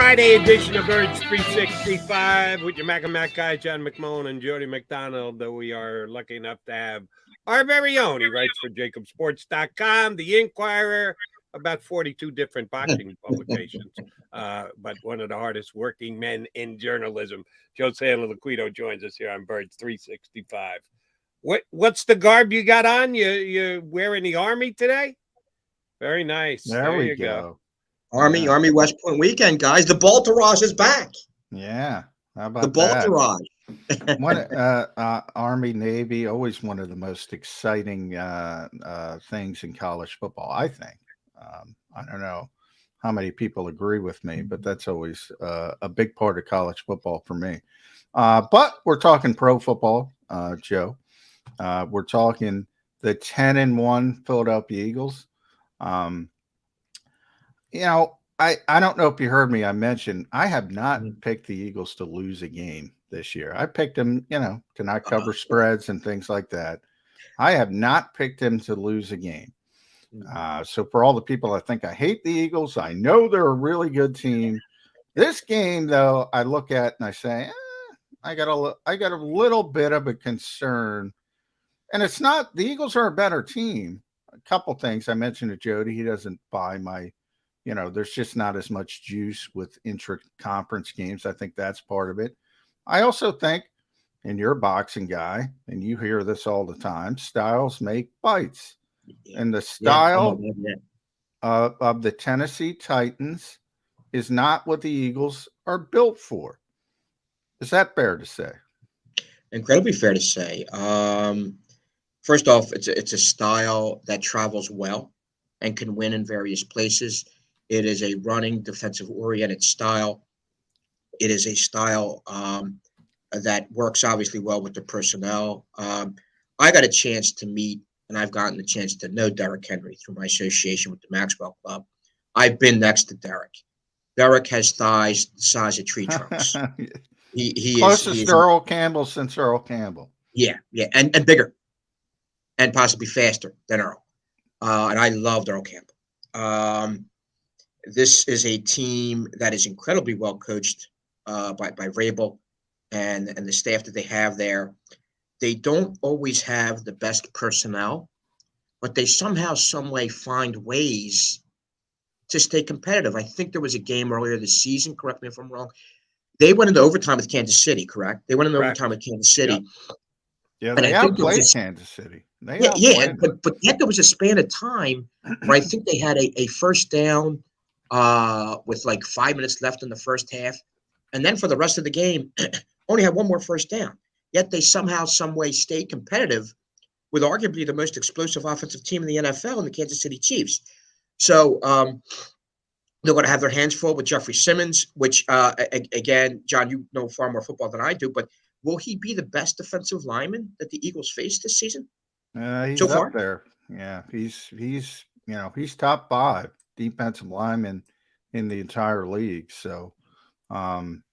Friday edition of Birds 365 with your Mac and Mac guy, John McMullen and Jody McDonald, that we are lucky enough to have our very own. He writes for JAKIBSports.com, The Inquirer, about 42 different boxing publications, but one of the hardest working men in journalism. Joe Santoliquito joins us here on Birds 365. What's the garb you got on? You wearing the Army today? Very nice. There we go. Army West Point weekend, guys. The Baltarage is back. Yeah. How about the Baltarage? Army, Navy, always one of the most exciting things in college football, I think. I don't know how many people agree with me, but that's always a big part of college football for me. But we're talking pro football, Joe. We're talking the 10-1 Philadelphia Eagles. I don't know if you heard me. I mentioned I have not picked the Eagles to lose a game this year. I picked them, to not cover spreads and things like that. I have not picked them to lose a game. So for all the people that think I hate the Eagles, I know they're a really good team. This game, though, I look at and I say, I got a little bit of a concern. And it's not, the Eagles are a better team. A couple things I mentioned to Jody. He doesn't buy my, there's just not as much juice with intra-conference games. I think that's part of it. I also think, and you're a boxing guy, and you hear this all the time, styles make fights. And the style of the Tennessee Titans is not what the Eagles are built for. Is that fair to say? Incredibly fair to say. First off, it's a style that travels well and can win in various places. It is a running, defensive-oriented style. It is a style that works obviously well with the personnel. I got a chance to meet, and I've gotten the chance to know Derrick Henry through my association with the Maxwell Club. I've been next to Derrick. Derrick has thighs the size of tree trunks. He closest to Earl Campbell since Earl Campbell. Yeah, and bigger, and possibly faster than Earl. And I loved Earl Campbell. This is a team that is incredibly well coached by Vrabel and the staff that they have there. They don't always have the best personnel, but they somehow, some way find ways to stay competitive. I think there was a game earlier this season, correct me if I'm wrong. They went into overtime with Kansas City, correct? They went into overtime with Kansas City. Yeah, they outplayed Kansas City. But yet there was a span of time where I think they had a first down with like 5 minutes left in the first half. And then for the rest of the game, only had one more first down. Yet they somehow, some way stayed competitive with arguably the most explosive offensive team in the NFL and the Kansas City Chiefs. So they're going to have their hands full with Jeffrey Simmons, which, again, John, you know far more football than I do, but will he be the best defensive lineman that the Eagles face this season? He's so far? Up there. Yeah, he's top 5 defensive lineman in the entire league. So,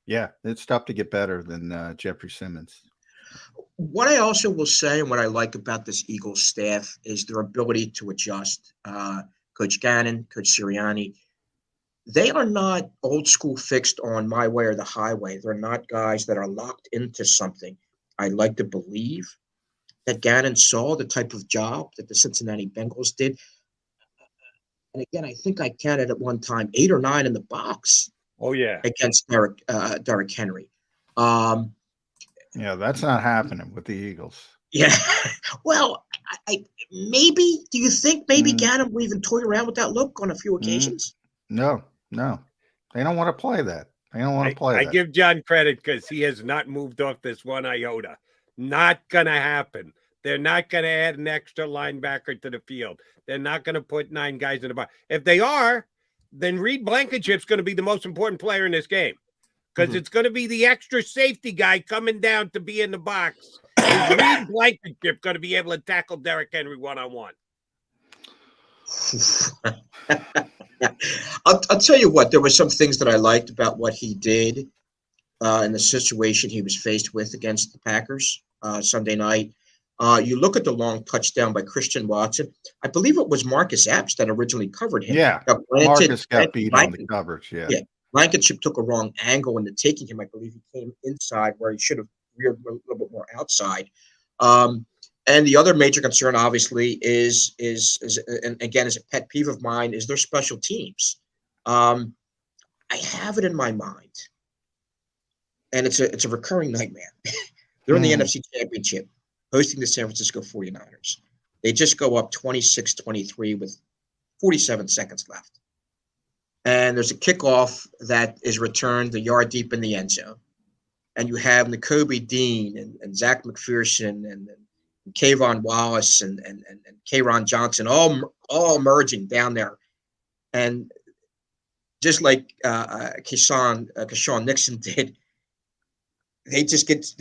it's tough to get better than Jeffrey Simmons. What I also will say, and what I like about this Eagles staff, is their ability to adjust. Coach Gannon, Coach Sirianni, they are not old school fixed on my way or the highway. They're not guys that are locked into something. I like to believe that Gannon saw the type of job that the Cincinnati Bengals did. And again, I think I counted at one time 8 or 9 in the box. Oh, yeah. Against Derrick Henry. That's not happening with the Eagles. Yeah. Well, I maybe, do you think maybe Gannon will even toy around with that look on a few occasions? No. They don't want to play that. They don't want to play that. I give John credit because he has not moved off this one iota. Not going to happen. They're not going to add an extra linebacker to the field. They're not going to put 9 guys in the box. If they are, then Reed Blankenship's going to be the most important player in this game because it's going to be the extra safety guy coming down to be in the box. Is Reed Blankenship going to be able to tackle Derrick Henry one-on-one? I'll tell you what, there were some things that I liked about what he did in the situation he was faced with against the Packers Sunday night. You look at the long touchdown by Christian Watson. I believe it was Marcus Epps that originally covered him. Yeah, Marcus got beat on the coverage. Yeah. Blankenship took a wrong angle into taking him. I believe he came inside where he should have reared a little bit more outside. And the other major concern, obviously, is and again, is a pet peeve of mine, is their special teams. I have it in my mind, and it's a recurring nightmare. They're in the NFC Championship, hosting the San Francisco 49ers. They just go up 26-23 with 47 seconds left. And there's a kickoff that is returned a yard deep in the end zone. And you have N'Kobe Dean and Zach McPherson and Kayvon Wallace and Kayron Johnson all merging down there. And just like Keshawn Nixon did, they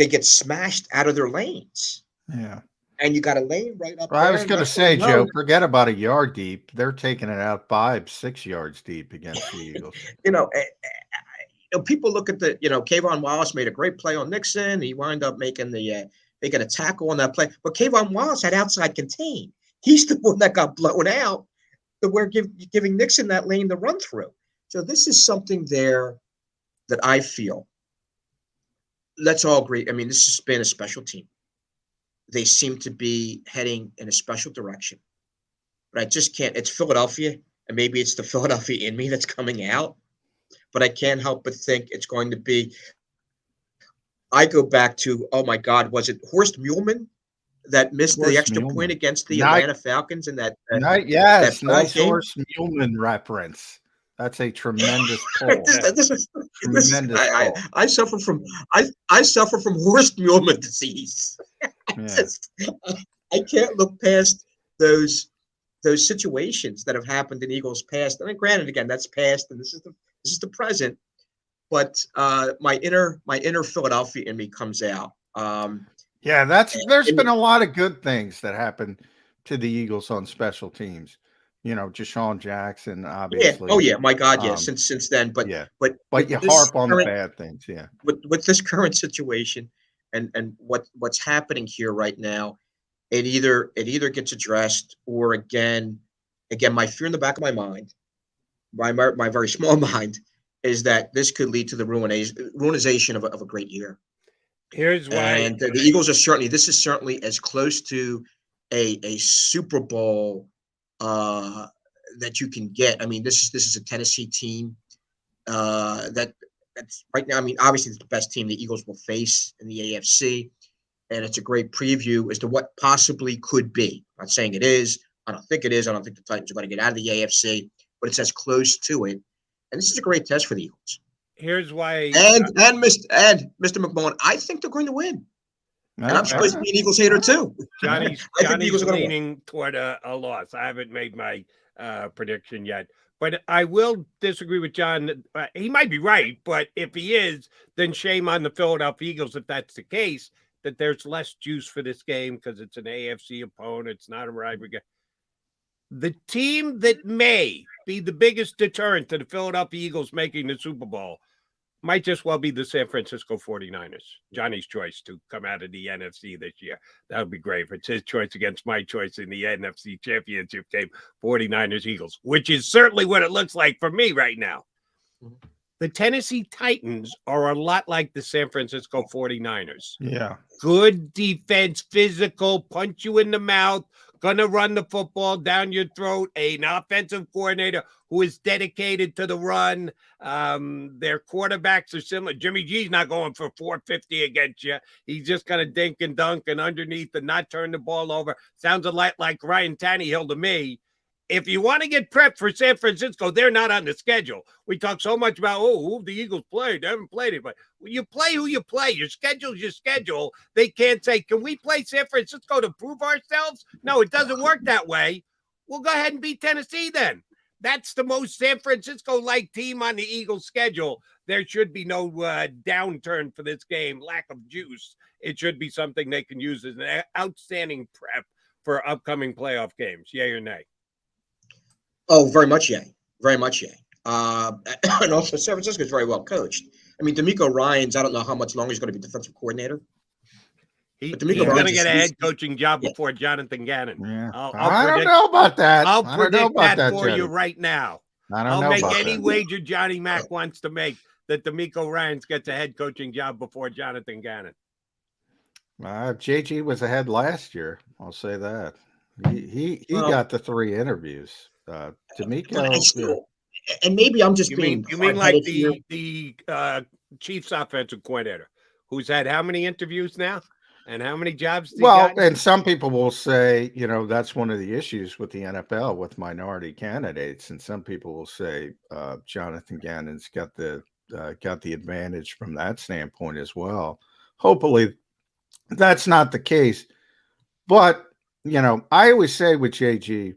get smashed out of their lanes. Yeah. And you got a lane right up well, there. I was going to say, Joe, forget about a yard deep. They're taking it out 5-6 yards deep against the Eagles. People look at Kayvon Wallace made a great play on Nixon. He wound up making a tackle on that play. But Kayvon Wallace had outside contain. He's the one that got blown out. We're giving Nixon that lane to run through. So this is something there that I feel. Let's all agree. I mean, this has been a special team. They seem to be heading in a special direction. But I just can't. It's Philadelphia, and maybe it's the Philadelphia in me that's coming out. But I can't help but think it's going to be. I go back to, oh my God, was it Horst Muhlmann that missed the extra point against the Atlanta Falcons in that? Yes, nice Horst Muhlmann reference. That's a tremendous pull. I suffer from Horst Muhlmann disease. I can't look past those situations that have happened in Eagles past. I mean, granted, again, that's past, and this is the present. But my inner Philadelphia in me comes out. There's been a lot of good things that happened to the Eagles on special teams. Deshaun Jackson, obviously. Yeah. Oh yeah, my God, yeah. Since then, but you this harp on the bad things, yeah. With this current situation and what's happening here right now, it either gets addressed, or again, my fear in the back of my mind, my very small mind, is that this could lead to the ruinization of a great year. Here's why. And the Eagles are this is certainly as close to a Super Bowl that you can get. I mean, this is a Tennessee team that's right now. I mean, obviously it's the best team the Eagles will face in the AFC, and it's a great preview as to what possibly could be. I'm not saying it is. I don't think it is. I don't think the Titans are going to get out of the AFC, but it's as close to it. And this is a great test for the Eagles. Here's why. And Mr. McMullen, I think they're going to win. And I'm supposed to be an Eagles hater too. Johnny's leaning toward a loss. I haven't made my prediction yet, but I will disagree with John. He might be right, but if he is, then shame on the Philadelphia Eagles if that's the case, that there's less juice for this game because it's an AFC opponent. It's not a rivalry game. The team that may be the biggest deterrent to the Philadelphia Eagles making the Super Bowl might just well be the San Francisco 49ers. Johnny's choice to come out of the NFC this year. That would be great if it's his choice against my choice in the NFC Championship game, 49ers Eagles, which is certainly what it looks like for me right now. The Tennessee Titans are a lot like the San Francisco 49ers. Yeah. Good defense, physical, punch you in the mouth, gonna run the football down your throat, an offensive coordinator who is dedicated to the run. Their quarterbacks are similar. Jimmy G's not going for 450 against you. He's just gonna dink and dunk and underneath and not turn the ball over. Sounds a lot like Ryan Tannehill to me. If you want to get prepped for San Francisco, they're not on the schedule. We talk so much about, who the Eagles played. They haven't played it. But you play who you play. Your schedule's your schedule. They can't say, can we play San Francisco to prove ourselves? No, it doesn't work that way. We'll go ahead and beat Tennessee then. That's the most San Francisco-like team on the Eagles schedule. There should be no downturn for this game, lack of juice. It should be something they can use as an outstanding prep for upcoming playoff games. Yay or nay? Oh, very much yay. Very much yay. And also, San Francisco is very well coached. I mean, DeMeco Ryans, I don't know how much longer he's going to be defensive coordinator. He's going to get a head coaching job before Jonathan Gannon. Yeah. I don't know about that. I'll predict that for you right now. I don't I'll know make about any that. wager Johnny Mac wants to make that D'Amico Ryans gets a head coaching job before Jonathan Gannon. JG was ahead last year. I'll say that. He Well, got the 3 interviews. but I D'Amico, still, and maybe I'm just You being mean like hard-headed here. the Chiefs offensive coordinator, who's had how many interviews now, and how many jobs? well, and some people will say, that's one of the issues with the NFL with minority candidates, and some people will say Jonathan Gannon's got the advantage from that standpoint as well. Hopefully, that's not the case. But I always say with JG,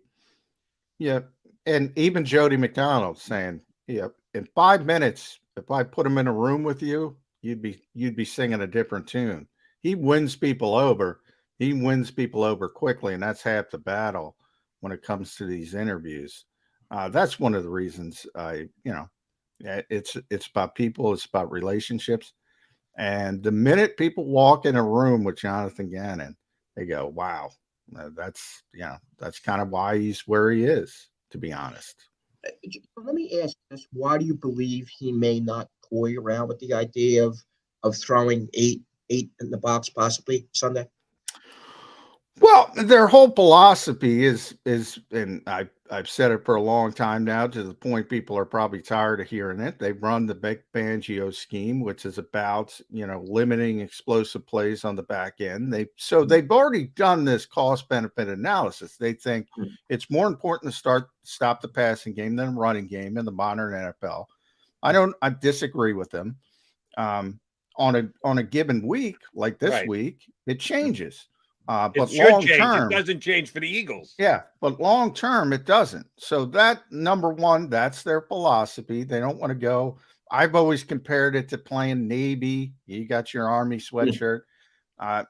yeah, and even Jody McDonald saying, yeah, in 5 minutes, if I put him in a room with you, you'd be singing a different tune. He wins people over. He wins people over quickly, and that's half the battle when it comes to these interviews. That's one of the reasons it's about people, it's about relationships. And the minute people walk in a room with Jonathan Gannon, they go, wow, that's kind of why he's where he is, to be honest. Let me ask this: why do you believe he may not toy around with the idea of throwing eight in the box possibly Sunday? Well, their whole philosophy is, and I've said it for a long time now, to the point people are probably tired of hearing it. They run the Vic Fangio scheme, which is about limiting explosive plays on the back end. They've already done this cost benefit analysis. They think it's more important to stop the passing game than the running game in the modern NFL. I disagree with them. On a given week like this week, it changes. But long term, it doesn't change for the Eagles. Yeah, but long term, it doesn't. So that, number one, that's their philosophy. They don't want to go. I've always compared it to playing Navy. You got your Army sweatshirt.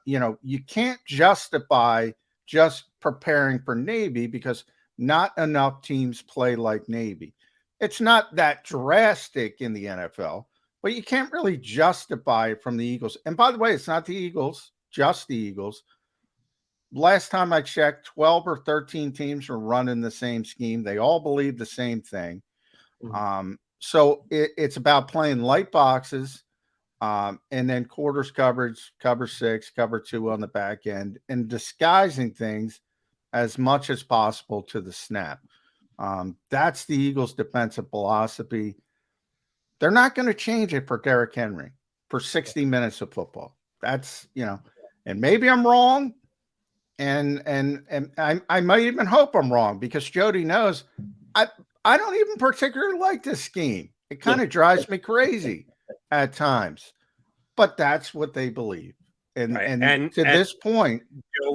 You can't justify just preparing for Navy because not enough teams play like Navy. It's not that drastic in the NFL, but you can't really justify it from the Eagles. And by the way, it's not the Eagles, just the Eagles. Last time I checked, 12 or 13 teams were running the same scheme. They all believe the same thing. So it's about playing light boxes and then quarters coverage, cover 6, cover 2 on the back end, and disguising things as much as possible to the snap. That's the Eagles' defensive philosophy. They're not going to change it for Derrick Henry for 60 minutes of football. That's, and maybe I'm wrong. And I might even hope I'm wrong because Jody knows I don't even particularly like this scheme. It kind of drives me crazy at times, but that's what they believe. And to this point,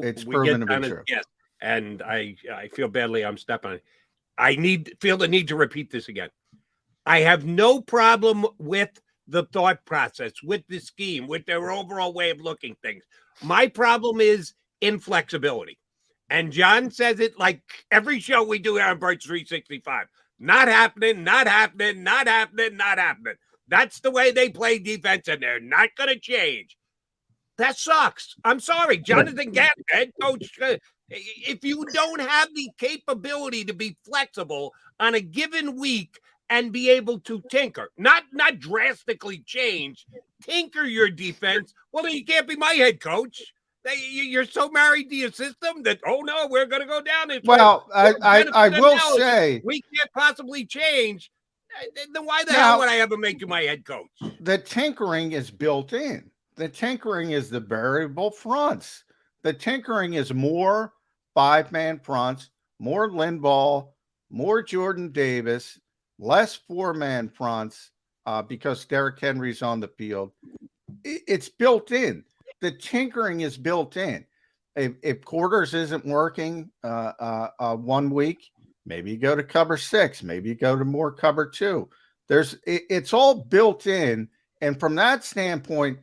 it's proven to be true. Yes, and I feel badly I'm stepping on it. I feel the need to repeat this again. I have no problem with the thought process, with the scheme, with their overall way of looking things. My problem is inflexibility. And John says it like every show we do here on Birds 365. Not happening, not happening, not happening, not happening. That's the way they play defense, and they're not going to change. That sucks. I'm sorry. Jonathan Gannon, head coach, if you don't have the capability to be flexible on a given week and be able to tinker, not drastically change, tinker your defense, well, then you can't be my head coach. You're so married to your system that, oh, no, we're going to go down this way. I will say we can't possibly change. Then why the hell would I ever make you my head coach? The tinkering is built in. The tinkering is the variable fronts. The tinkering is more 5-man fronts, more Linval, more Jordan Davis, less 4-man fronts because Derrick Henry's on the field. It's built in. The tinkering is built in. If quarters isn't working 1 week, maybe you go to cover 6, maybe you go to more cover 2. It's all built in. And from that standpoint,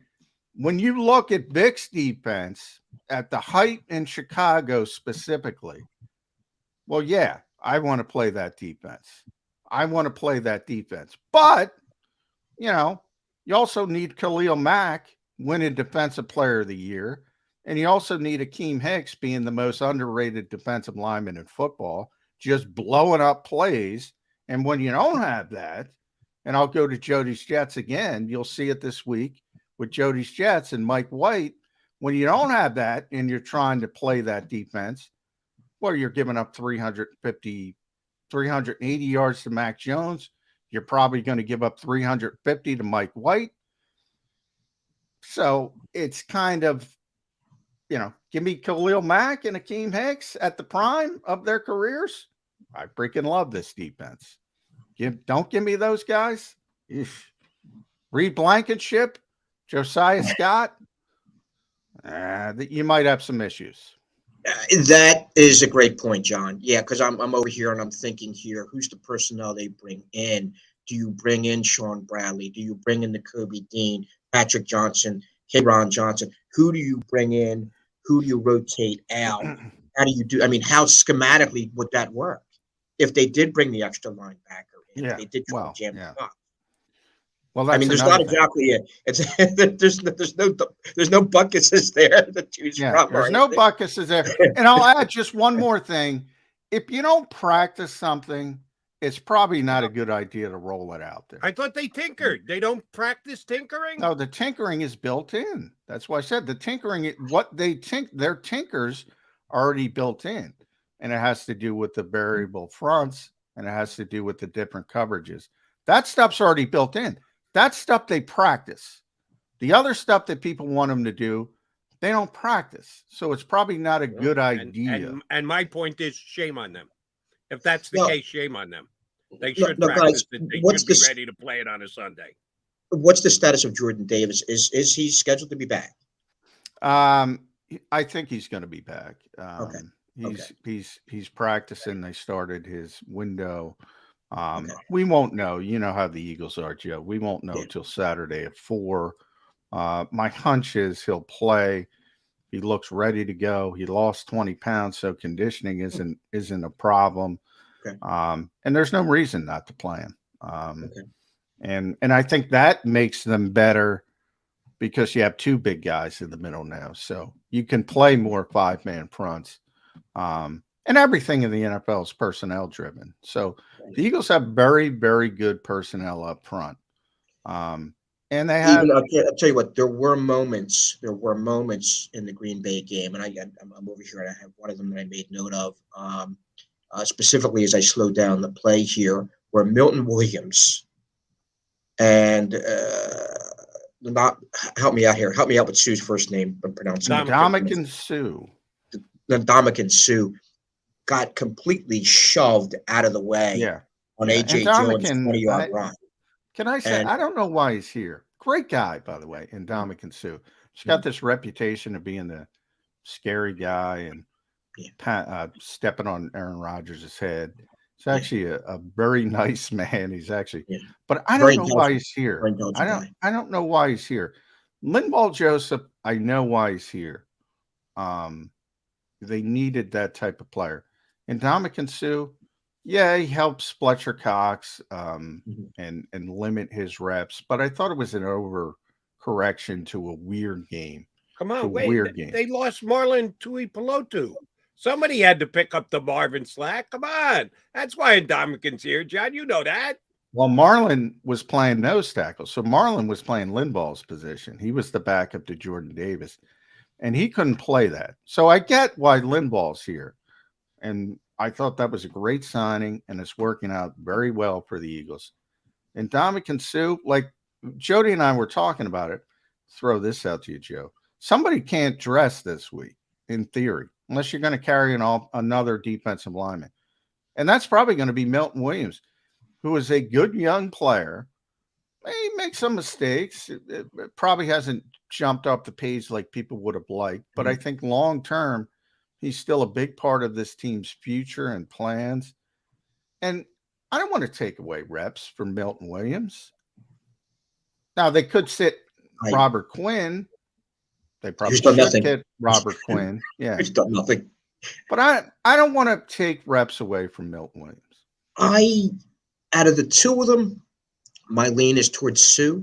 when you look at Vic's defense at the height in Chicago specifically, well, yeah, I want to play that defense. But, you also need Khalil Mack winning Defensive Player of the Year. And you also need Akeem Hicks being the most underrated defensive lineman in football, just blowing up plays And when you don't have that, and I'll go to Jody's Jets again, you'll see it this week with Jody's Jets and Mike White. When you don't have that and you're trying to play that defense, well, you're giving up 380 yards to Mac Jones. You're probably going to give up 350 to Mike White. So it's kind of, give me Khalil Mack and Akeem Hicks at the prime of their careers. I freaking love this defense. Don't give me those guys. Reed Blankenship, Josiah Scott. You might have some issues. That is a great point, John. Yeah, because I'm over here and I'm thinking here, who's the personnel they bring in? Do you bring in Sean Bradley? Do you bring in the Kobe Dean, Patrick Johnson, Kayron Johnson? Who do you bring in? Who do you rotate out? How do you do? I mean, how schematically would that work if they did bring the extra linebacker in? If they did try to jam them up. Well, I mean, there's not exactly there's no buckets there to choose from. There's no buckets there. And I'll add just one more thing. If you don't practice something, it's probably not a good idea to roll it out there. I thought they tinkered. They don't practice tinkering? No, the tinkering is built in. That's why I said the tinkering, their tinkers are already built in. And it has to do with the variable fronts, and it has to do with the different coverages. That stuff's already built in. That's stuff they practice. The other stuff that people want them to do, they don't practice. So it's probably not a good idea. And my point is, shame on them. If that's the case, shame on them. They should practice it. They should be ready to play it on a Sunday. What's the status of Jordan Davis? Is he scheduled to be back? I think he's going to be back. He's practicing. They started his window. We won't know. You know how the Eagles are, Joe. We won't know till Saturday at 4. My hunch is he'll play. He looks ready to go. He lost 20 pounds, so conditioning isn't a problem. Okay. And there's no reason not to play him. And I think that makes them better because you have 2 big guys in the middle now. So you can play more 5-man fronts. And everything in the NFL is personnel driven. So the Eagles have very, very good personnel up front. And they have. I'll tell you what. There were moments in the Green Bay game, and I'm over here, and I have one of them that I made note of. Specifically, as I slowed down the play here, where Milton Williams and help me out here. Help me out with Suh's first name. I'm pronouncing Ndamukong Suh. Ndamukong Suh got completely shoved out of the way on A.J. Jones' 20-yard run. Can I say, I don't know why he's here. Great guy, by the way, Ndamukong Suh. He's got this reputation of being the scary guy and stepping on Aaron Rodgers' head. He's actually a very nice man. He's actually, but I don't know why he's here. I don't know why he's here. Linval Joseph, I know why he's here. They needed that type of player. Ndamukong Suh, he helps Fletcher Cox and limit his reps, but I thought it was an overcorrection to a weird game. Come on, they lost Marlon Tuipulotu. Somebody had to pick up the Marvin slack. Come on. That's why Ndamukong's here, John. You know that. Well, Marlon was playing nose tackle, so Marlon was playing Linval's position. He was the backup to Jordan Davis, and he couldn't play that. So I get why Linval's here, and I thought that was a great signing, and it's working out very well for the Eagles. And Ndamukong Suh, like Jody and I were talking about it, throw this out to you, Joe. Somebody can't dress this week, in theory, unless you're going to carry another defensive lineman. And that's probably going to be Milton Williams, who is a good young player. He makes some mistakes. It probably hasn't jumped off the page like people would have liked. But I think long-term, he's still a big part of this team's future and plans. And I don't want to take away reps from Milton Williams. Now, they could sit Robert Quinn. They probably should get Robert Quinn. Yeah. He's done nothing. But I don't want to take reps away from Milton Williams. Out of the 2 of them, my lean is towards Suh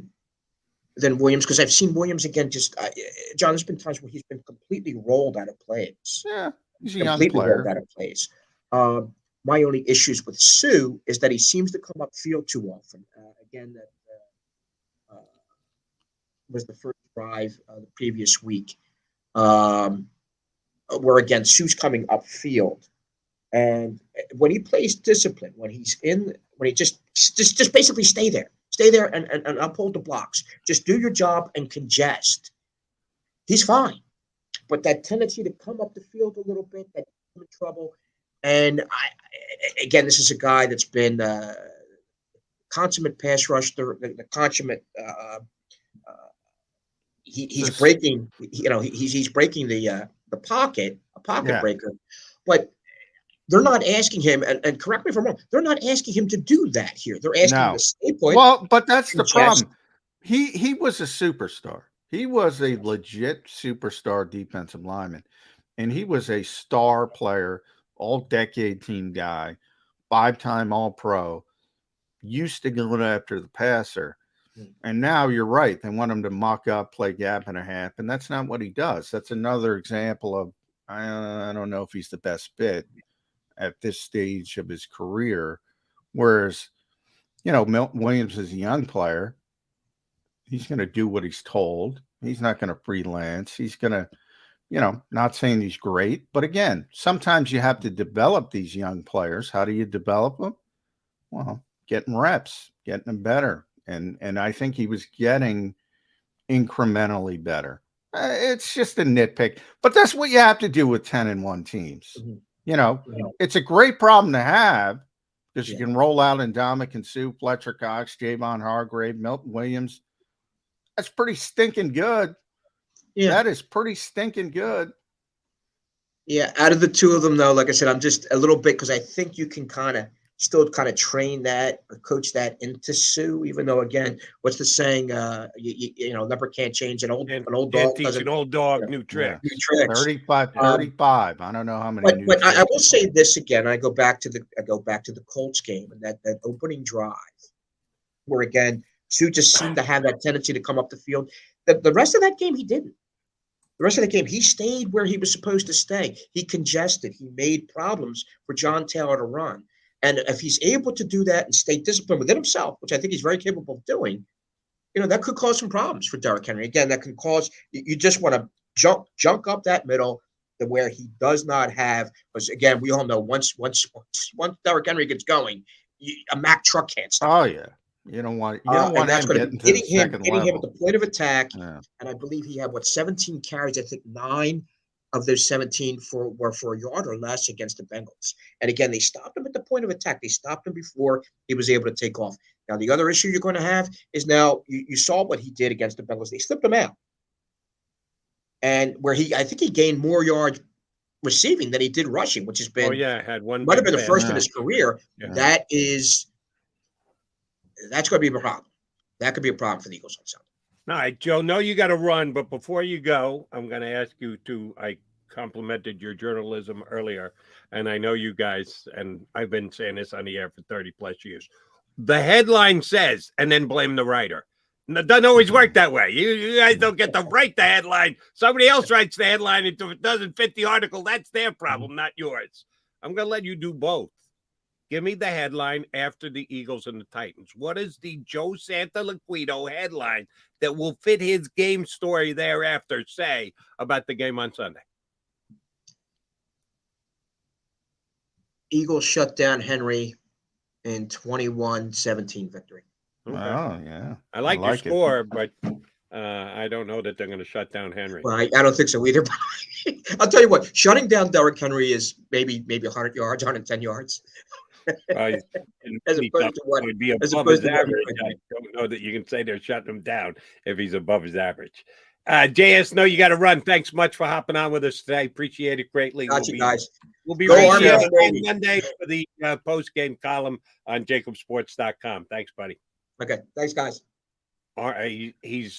than Williams, because I've seen Williams again. John, there's been times where he's been completely rolled out of plays. Yeah, he's a young player. Rolled out of plays. my only issues with Suh is that he seems to come up field too often. Again, that was the first drive the previous week, where again Suh's coming upfield, and when he plays discipline, when he just basically stay there and uphold the blocks, just do your job and congest. He's fine, but that tendency to come up the field a little bit, that in trouble. And again, this is a guy that's been consummate pass rush, the consummate. He's breaking, he's breaking the pocket, a pocket breaker, but they're not asking him. And correct me if I'm wrong, they're not asking him to do that here. They're asking him to stay put. Well, but that's the problem. He was a superstar. He was a legit superstar defensive lineman, and he was a star player, all-decade team guy, 5-time All-Pro, used to going after the passer. And now you're right. They want him to muck up, play gap and a half, and that's not what he does. That's another example of I don't know if he's the best fit at this stage of his career. Whereas, Milton Williams is a young player. He's going to do what he's told. He's not going to freelance. He's going to, not saying he's great. But again, sometimes you have to develop these young players. How do you develop them? Well, getting reps, getting them better. And I think he was getting incrementally better. It's just a nitpick. But that's what you have to do with 10-1 teams. Mm-hmm. It's a great problem to have because you can roll out Ndamukong Suh, Fletcher Cox, Javon Hargrave, Milton Williams. That's pretty stinking good. Yeah. That is pretty stinking good. Yeah, out of the two of them, though, like I said, I'm just a little bit because I think you can still train that or coach that into Suh, even though, again, what's the saying? Leopard can't change an old dog. Teach an old dog new tricks. New tricks. 35. I don't know how many. But I will say this again. I go back to the Colts game and that opening drive, where again Suh just seemed to have that tendency to come up the field. The rest of that game, he didn't. The rest of the game, he stayed where he was supposed to stay. He congested. He made problems for John Taylor to run. And if he's able to do that and stay disciplined within himself, which I think he's very capable of doing, that could cause some problems for Derrick Henry. Again, that can cause you just want to junk up that middle to where he does not have. Because again, we all know once Derrick Henry gets going, a Mack truck can't stop. Oh yeah, you don't want him getting him at the point of attack. Yeah. And I believe he had 17 carries. I think 9 of those 17 were for a yard or less against the Bengals. And again, they stopped him at the point of attack. They stopped him before he was able to take off. Now, the other issue you're going to have is now you saw what he did against the Bengals. They slipped him out. And where I think he gained more yards receiving than he did rushing, which has been might have been the first in his career. Yeah. That's going to be a problem. That could be a problem for the Eagles on Sunday. All right, Joe, no, you got to run, but before you go, I'm going to ask you I complimented your journalism earlier, and I know you guys, and I've been saying this on the air for 30 plus years. The headline says, and then blame the writer. It doesn't always work that way. You guys don't get to write the headline. Somebody else writes the headline. If it doesn't fit the article, that's their problem, not yours. I'm going to let you do both. Give me the headline after the Eagles and the Titans. What is the Joe Santoliquito headline that will fit his game story thereafter say about the game on Sunday? Eagles shut down Henry in 21-17 victory. Okay. Oh, yeah. I like your score, but I don't know that they're going to shut down Henry. Well, I don't think so either. But I'll tell you what, shutting down Derrick Henry is maybe 100 yards, 110 yards. As opposed to what would be above his average. I don't know that you can say they're shutting him down if he's above his average. JS, no, you got to run. Thanks much for hopping on with us today. Appreciate it greatly. Gotcha, guys. We'll be right here on Monday for the post-game column on JAKIBSports.com. Thanks, buddy. Okay. Thanks, guys. All right. He's